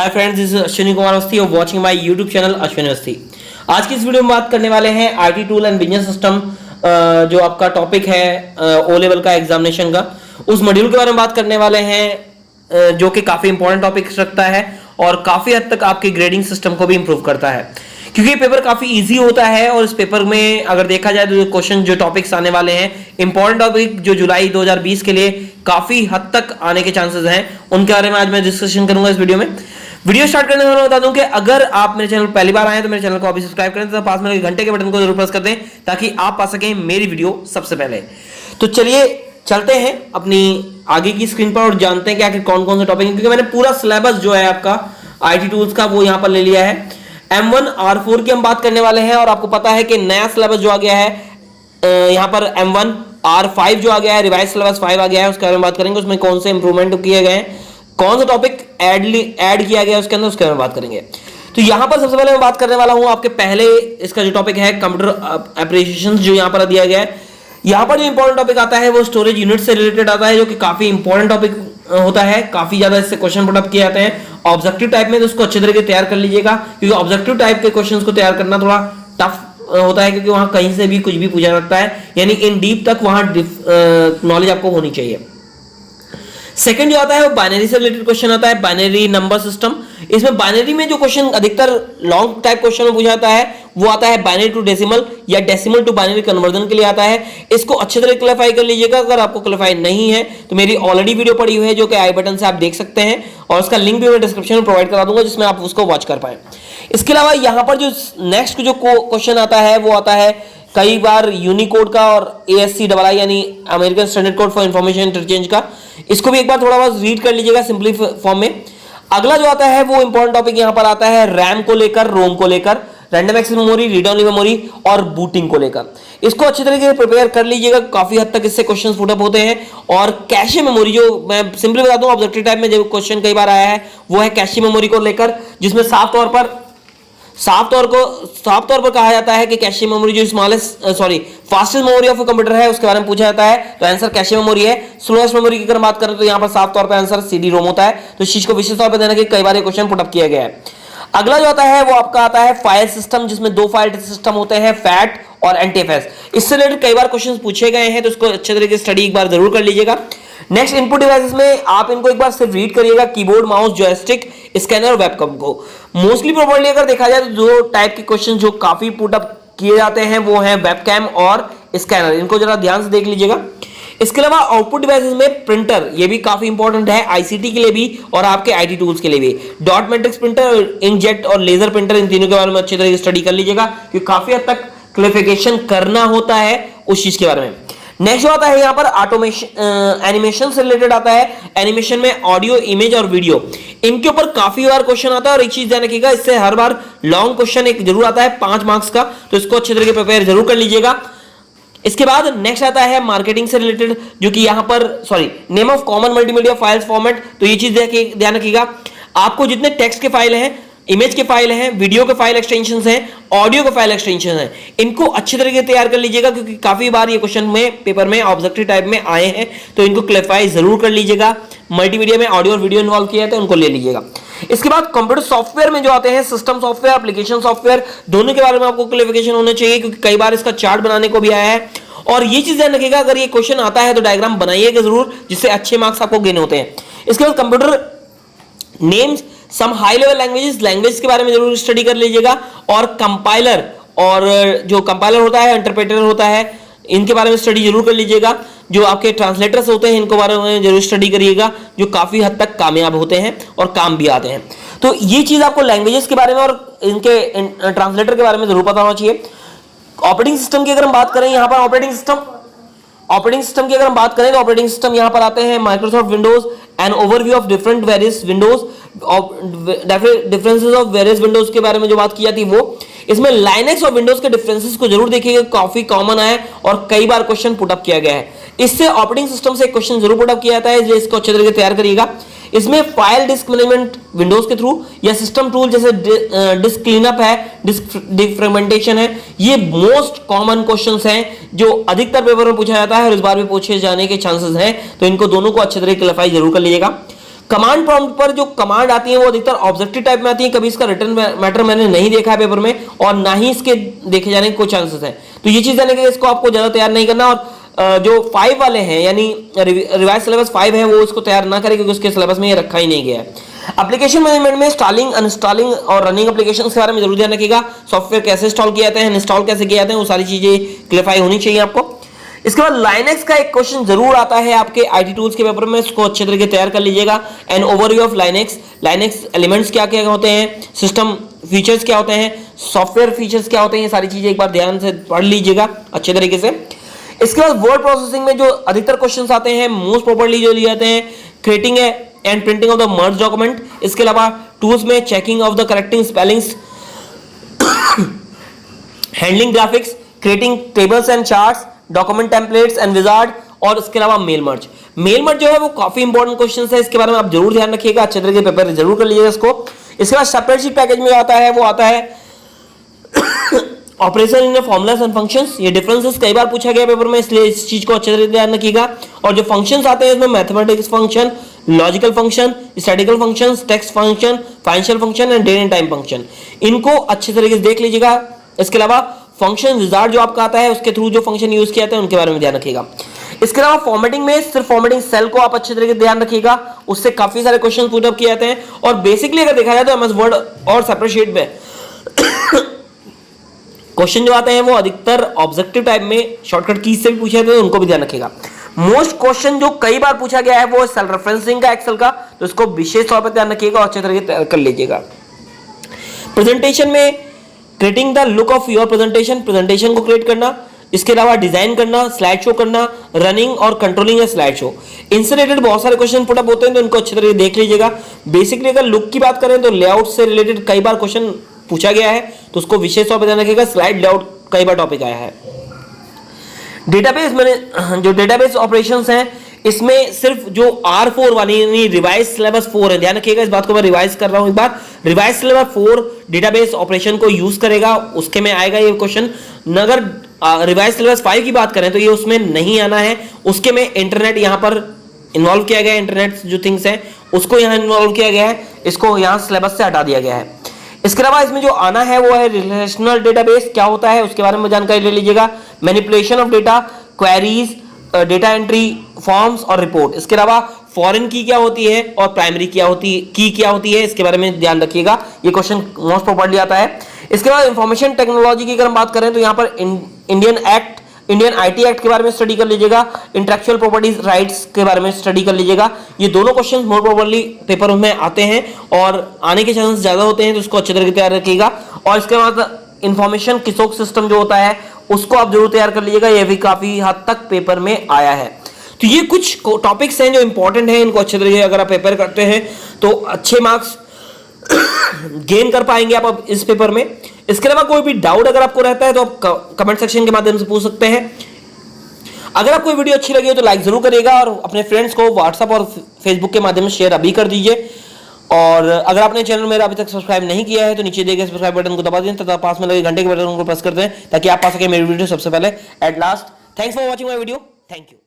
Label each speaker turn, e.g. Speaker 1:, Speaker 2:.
Speaker 1: Hi friends, this is Ashwini Kumar Awasthi और watching my YouTube channel Ashwini Awasthi. आज की इस वीडियो में बात करने वाले हैं IT tool and business system, जो आपका टॉपिक है ओ लेवल का एग्जामिनेशन का, उस मॉड्यूल के बारे में बात करने वाले हैं, जो कि काफी इंपॉर्टेंट टॉपिक रखता है और काफी हद तक आपके ग्रेडिंग सिस्टम को भी इंप्रूव करता है, क्योंकि ये पेपर काफी इजी होता है। और इस पेपर में अगर देखा जाए तो क्वेश्चन जो टॉपिक्स आने वाले हैं, इंपॉर्टेंट टॉपिक जो जुलाई 2020 के लिए काफी हद तक आने के चांसेस हैं, उनके बारे में आज मैं डिस्कशन करूंगा इस वीडियो में। वीडियो स्टार्ट करने वाला बता दूं कि अगर आप मेरे चैनल पहली बार आए तो मेरे चैनल को अभी सब्सक्राइब करें, तो पास में घंटे के बटन को जरूर प्रेस कर दें ताकि आप पा सकें मेरी वीडियो सबसे पहले। तो चलिए चलते हैं अपनी आगे की स्क्रीन पर और जानते हैं कि आखिर कौन कौन से टॉपिक हैं, क्योंकि मैंने पूरा सिलेबस जो है आपका आईटी टूल्स का वो यहां पर ले लिया है। M1 R4 की हम बात करने वाले हैं और आपको पता है कि नया सिलेबस जो आ गया है यहां पर M1 R5 जो आ गया है, रिवाइज सिलेबस 5 आ गया है, उसके बारे में बात करेंगे। उसमें कौन से इंप्रूवमेंट किए गए हैं, कौन सा टॉपिक ऐड किया गया उसके अंदर, उसके बारे में बात करेंगे। तो यहां पर सबसे पहले मैं बात करने वाला हूं आपके पहले इसका जो टॉपिक है कंप्यूटर एप्लीकेशंस, जो यहां पर दिया गया है। यहां पर जो इंपॉर्टेंट टॉपिक आता है वो स्टोरेज यूनिट से रिलेटेड आता है, जो कि काफी इंपॉर्टेंट टॉपिक होता है। काफी ज्यादा इससे क्वेश्चन पुट अप किए जाते हैं ऑब्जेक्टिव टाइप में, तो उसको अच्छे तरीके तैयार कर लीजिएगा, क्योंकि ऑब्जेक्टिव टाइप के क्वेश्चंस को तैयार करना थोड़ा टफ होता है, क्योंकि वहां कहीं से भी कुछ भी पूछा जाता है, यानी इन डीप तक वहां नॉलेज आपको होनी चाहिए। सेकंड जो आता है वो बाइनरी से रिलेटेड क्वेश्चन आता है, बाइनरी नंबर सिस्टम। इसमें बाइनरी में जो क्वेश्चन अधिकतर लॉन्ग टाइप क्वेश्चन में पूछा जाता है वो आता है बाइनरी टू डेसिमल या डेसिमल टू बाइनरी कन्वर्जन के लिए आता है। इसको अच्छे तरह क्लैरिफाई कर लीजिएगा। अगर आपको क्लैरिफाई नहीं है तो मेरी ऑलरेडी वीडियो पड़ी हुई है, जो कि आई बटन से आप देख सकते हैं, और उसका लिंक भी मैं डिस्क्रिप्शन में प्रोवाइड करा दूंगा, जिसमें आप उसको वॉच कर पाए। इसके अलावा यहां पर जो नेक्स्ट जो क्वेश्चन आता है वो आता है कई बार यूनिकोड का और ASCII यानी American standard code for information interchange का। इसको भी एक बार थोड़ा बहुत रीड कर लीजिएगा सिंपली फॉर्म में। अगला जो आता है वो इंपॉर्टेंट टॉपिक यहां पर आता है रैम को लेकर, रोम को लेकर, random access memory, read only memory और बूटिंग को लेकर। इसको अच्छे तरीके से प्रिपेयर कर लीजिएगा, काफी हद तक इससे क्वेश्चंस पुट अप होते हैं। और कैशे मेमोरी, जो मैं सिंपली बता दूं ऑब्जेक्टिव टाइप में जो क्वेश्चन कई बार आया है वो है कैशे मेमोरी को लेकर, जिसमें साफ तौर पर कहा जाता है कि कैशे मेमोरी जो फास्टेस्ट मेमोरी ऑफ कंप्यूटर है उसके बारे में पूछा जाता है, तो आंसर कैशे मेमोरी है। स्लोएस्ट मेमोरी की अगर बात करें तो यहां पर साफ तौर पर आंसर CD रोम होता है, तो इस चीज को विशेष तौर पर देना कि कई बार ये क्वेश्चन पुट अप किया गया है। अगला जो आता है वो आपका आता है फाइल सिस्टम, जिसमें दो फाइल सिस्टम होते हैं, फैट और NTFS। इससे रिलेटेड कई बार क्वेश्चन पूछे गए हैं, तो इसको अच्छे तरीके से स्टडी एक बार जरूर कर लीजिएगा। नेक्स्ट इनपुट डिवाइसेस में आप इनको एक बार सिर्फ रीड करिएगा, कीबोर्ड, माउस, जॉयस्टिक, स्कैनर और वेबकैम को। मोस्टली प्रोबेबली अगर देखा जाए तो दो टाइप के क्वेश्चन जो काफी पुट अप किए जाते हैं वो हैं वेबकैम और स्कैनर, इनको जरा ध्यान से देख लीजिएगा। इसके अलावा आउटपुट डिवाइसेस में प्रिंटर, ये भी काफी इंपॉर्टेंट है ICT के लिए भी और आपके IT टूल्स के लिए भी। डॉट मैट्रिक्स प्रिंटर, इंकजेट और लेजर प्रिंटर, इन तीनों के बारे में अच्छी तरह से स्टडी कर लीजिएगा, क्योंकि काफी हद तक क्लैरिफिकेशन करना होता है उस चीज के बारे में। नेक्स्ट आता है यहाँ पर ऑटोमेशन, एनिमेशन से रिलेटेड आता है। एनिमेशन में ऑडियो, इमेज और वीडियो, इनके ऊपर काफी बार क्वेश्चन आता है। और एक चीज ध्यान रखिएगा, इससे हर बार लॉन्ग क्वेश्चन एक जरूर आता है 5 मार्क्स का, तो इसको अच्छे तरीके प्रिपेयर जरूर कर लीजिएगा। इसके बाद नेक्स्ट आता है मार्केटिंग से रिलेटेड, जो कि यहां पर name of common multimedia files format. तो ये चीज ध्यान रखिएगा, आपको जितने टेक्स्ट के फाइल हैं, इमेज के फाइल हैं, वीडियो के फाइल एक्सटेंशंस हैं, ऑडियो के फाइल एक्सटेंशन हैं, इनको अच्छे तरीके से तैयार कर लीजिएगा, क्योंकि काफी बार ये क्वेश्चन में पेपर में ऑब्जेक्टिव टाइप में आए हैं, तो इनको क्लैरिफाई जरूर कर लीजिएगा। मल्टीमीडिया में ऑडियो और वीडियो इन्वॉल्व किया है तो उनको ले लीजिएगा। इसके बाद कंप्यूटर सॉफ्टवेयर में जो आते हैं सिस्टम सॉफ्टवेयर, एप्लीकेशन सॉफ्टवेयर, दोनों के बारे में आपको क्लैरिफिकेशन होना चाहिए, क्योंकि कई बार इसका चार्ट बनाने को भी आया है। और ये चीज ध्यान रखिएगा, अगर ये क्वेश्चन आता है तो डायग्राम बनाइएगा जरूर, जिससे अच्छे मार्क्स आपको गेन होते हैं। इसके बाद computer names, some high level language के बारे में जरूर स्टडी कर लीजिएगा। और कंपाइलर, और जो कंपाइलर होता है, इंटरप्रेटर होता है, इनके बारे में स्टडी जरूर कर लीजिएगा। जो आपके ट्रांसलेटर्स होते हैं इनके बारे में जरूर स्टडी करिएगा, जो काफी हद तक कामयाब होते हैं और काम भी आते हैं। तो ये चीज आपको लैंग्वेजेस के बारे में और इनके ट्रांसलेटर के बारे में जरूर पता होना चाहिए। ऑपरेटिंग सिस्टम की अगर हम बात करें, यहां पर ऑपरेटिंग सिस्टम की अगर हम बात करें तो ऑपरेटिंग सिस्टम यहां पर आते हैं Microsoft Windows, an overview of different various Windows, differences of various Windows के बारे में जो बात की जाती है वो। इसमें लाइनेक्स और विंडोज के डिफरेंसेस को जरूर देखिएगा, काफी कॉमन है और कई बार क्वेश्चन पुट अप किया गया है। इससे ऑपरेटिंग सिस्टम से क्वेश्चन जरूर पुट अप किया जाता है, इसलिए इसको अच्छे तरीके से तैयार करिएगा। इसमें फाइल डिस्क मैनेजमेंट विंडोज के थ्रू या सिस्टम टूल जैसे डिस्क क्लीनअप है, डिस्क डिफ्रेगमेंटेशन है, ये मोस्ट कॉमन क्वेश्चंस हैं जो अधिकतर पेपर में पूछा जाता है और इस बार भी पूछे जाने के चांसेस हैं, तो इनको दोनों को अच्छे तरीके क्लैरिफाई जरूर कर लीजिएगा। कमांड प्रॉम्प्ट पर जो कमांड आती है वो अधिकतर ऑब्जेक्टिव टाइप में आती है, कभी इसका रिटर्न मैटर मैंने नहीं देखा है पेपर में, और ना ही इसके देखे जाने के कोई चांसेस है। तो ये चीज जाने के इसको आपको ज्यादा तैयार नहीं करना, और जो 5 वाले हैं यानी रिवाइज सिलेबस 5 है वो इसको तैयार ना करें, क्योंकि उसके सिलेबस में ये रखा ही नहीं गया है। एप्लीकेशन मैनेजमेंट में इंस्टॉलिंग, अनइंस्टॉलिंग और रनिंग एप्लीकेशन के बारे में जरूर ध्यान रखिएगा। सॉफ्टवेयर कैसे इंस्टॉल किए जाते हैं, इंस्टॉल कैसे किए जाते हैं, वो सारी चीजें क्लियरफाई होनी चाहिए आपको। इसके बाद लाइनेक्स का एक क्वेश्चन जरूर आता है आपके आईटी टूल्स के पेपर में, इसको अच्छे तरीके तैयार कर लीजिएगा। An overview of Linux, Linux elements क्या क्या होते हैं, सिस्टम फीचर्स क्या होते हैं, सॉफ्टवेयर फीचर्स क्या होते हैं, ये सारी चीजें एक बार ध्यान से पढ़ लीजिएगा अच्छे तरीके से। इसके बाद वर्ड प्रोसेसिंग में जो अधिकतर क्वेश्चंस आते हैं मोस्ट प्रॉपर्ली जो लिए जाते हैं, creating and printing of the merge document. इसके अलावा टूल्स में checking of the correcting spellings, handling graphics, creating tables and charts, document templates and wizard, और इसके अलावा मेल मर्ज। मेल मर्ज जो है वो काफी इंपॉर्टेंट क्वेश्चन है, इसके बारे में आप जरूर ध्यान रखिएगा, अच्छे तरीके से पेपर जरूर कर लीजिएगा इसको। इसके बाद स्प्रेडशीट पैकेज में आता है वो आता है operation in formulas and functions. ये डिफरेंसेस कई बार पूछा गया पेपर में, इसलिए इस चीज को अच्छे तरीके से ध्यान रखिएगा। और जो फंक्शंस आते हैं इसमें mathematics function, logical function, statical function, text function, financial function and date and time function, इनको अच्छे तरीके से देख लीजिएगा। इसके अलावा फंक्शन विजार्ड जो आपका आता है उसके थ्रू जो फंक्शन यूज किए जाते हैं उनके बारे में ध्यान रखिएगा। इसके अलावा फॉर्मेटिंग में सिर्फ फॉर्मेटिंग सेल को आप अच्छे तरीके से ध्यान रखिएगा, उससे काफी सारे क्वेश्चन पुट अप किए जाते हैं। और बेसिकली अगर देखा जाए तो एमएस वर्ड और स्प्रेडशीट में क्वेश्चन जो आते हैं वो अधिकतर ऑब्जेक्टिव टाइप में शॉर्टकट कीज से भी पूछे जाते हैं, उनको भी ध्यान रखिएगा। मोस्ट क्वेश्चन जो कई बार पूछा गया है वो सेल रेफरेंसिंग का एक्सेल का, तो इसको विशेष तौर पर ध्यान रखिएगा और अच्छे तरीके से कर लीजिएगा। प्रेजेंटेशन में creating the look of your presentation, presentation को क्रिएट करना, इसके अलावा डिजाइन करना, स्लाइड शो करना, रनिंग और कंट्रोलिंग ए स्लाइड शो, इनसे रिलेटेड बहुत सारे क्वेश्चन पुट अप होते हैं, तो इनको अच्छे तरीके से देख लीजिएगा। बेसिकली अगर लुक की बात करें तो लेआउट से रिलेटेड कई बार क्वेश्चन पूछा गया है, तो उसको विशेष तौर पर ध्यान रखिएगा। स्लाइड लेआउट कई बार टॉपिक आया है। डेटाबेस में जो डेटाबेस ऑपरेशंस हैं इसमें सिर्फ जो R4 वाली यानी रिवाइज सिलेबस 4 है, ध्यान रखिएगा इस बात को मैं रिवाइज कर रहा हूं एक बार। रिवाइज सिलेबस 4 डेटाबेस ऑपरेशन को यूज करेगा, उसके में आएगा ये क्वेश्चन। अगर रिवाइज सिलेबस 5 की बात करें तो ये उसमें नहीं आना है, उसके में इंटरनेट यहां पर इन्वॉल्व किया गया है, इंटरनेट जो थिंग्स है उसको यहां इन्वॉल्व किया गया है, इसको यहां सिलेबस से हटा दिया गया है। इसके अलावा इसमें जो आना है वो है रिलेशनल डेटाबेस, क्या होता है उसके बारे में जानकारी ले लीजिएगा। Manipulation of data, queries, data entry, forms और रिपोर्ट। इसके अलावा फॉरेन की क्या होती है और प्राइमरी क्या होती है इसके बारे में ध्यान रखिएगा, ये क्वेश्चन मोस्ट प्रोबेबली आता है। इसके बाद इंफॉर्मेशन टेक्नोलॉजी की अगर हम बात करें तो यहाँ पर इंडियन आईटी एक्ट के बारे में स्टडी कर लीजिएगा, इंटेलेक्चुअल प्रॉपर्टीज राइट्स के बारे में स्टडी कर लीजिएगा। ये दोनों क्वेश्चन मोस्ट प्रोबेबली पेपर में आते हैं और आने के चांसेस ज्यादा होते हैं, तो उसको अच्छे तरीके से तैयार रखिएगा। और इसके बाद इंफॉर्मेशन किसोक सिस्टम जो होता है उसको आप जरूर तैयार कर लीजिएगा, यह भी काफी हद तक पेपर में आया है। तो ये कुछ टॉपिक्स हैं जो इंपॉर्टेंट हैं, इनको अच्छे तरीके से अगर आप पेपर करते हैं तो अच्छे मार्क्स गेन कर पाएंगे आप इस पेपर में। इसके अलावा कोई भी डाउट अगर आपको रहता है तो आप कमेंट सेक्शन के माध्यम से पूछ सकते हैं। अगर आपको वीडियो अच्छी लगी हो तो लाइक जरूर करिएगा और अपने फ्रेंड्स को व्हाट्सएप और फेसबुक के माध्यम से शेयर अभी कर दीजिए। और अगर आपने चैनल मेरा अभी तक सब्सक्राइब नहीं किया है तो नीचे दिए गए सब्सक्राइब बटन को दबा दें तथा पास में लगे घंटे के बटन को प्रेस कर दें ताकि आप पा सके मेरी वीडियो सबसे पहले at last. Thanks for watching my video, thank you.